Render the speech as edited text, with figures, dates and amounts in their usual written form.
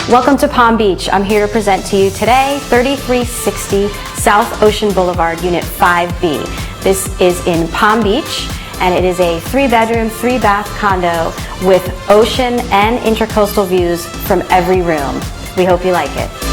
Welcome to Palm Beach. I'm here to present to you today 3360 South Ocean Boulevard, Unit 5B. This is in Palm Beach, and it is a 3-bedroom, 3-bath condo with ocean and intracoastal views from every room. We hope you like it.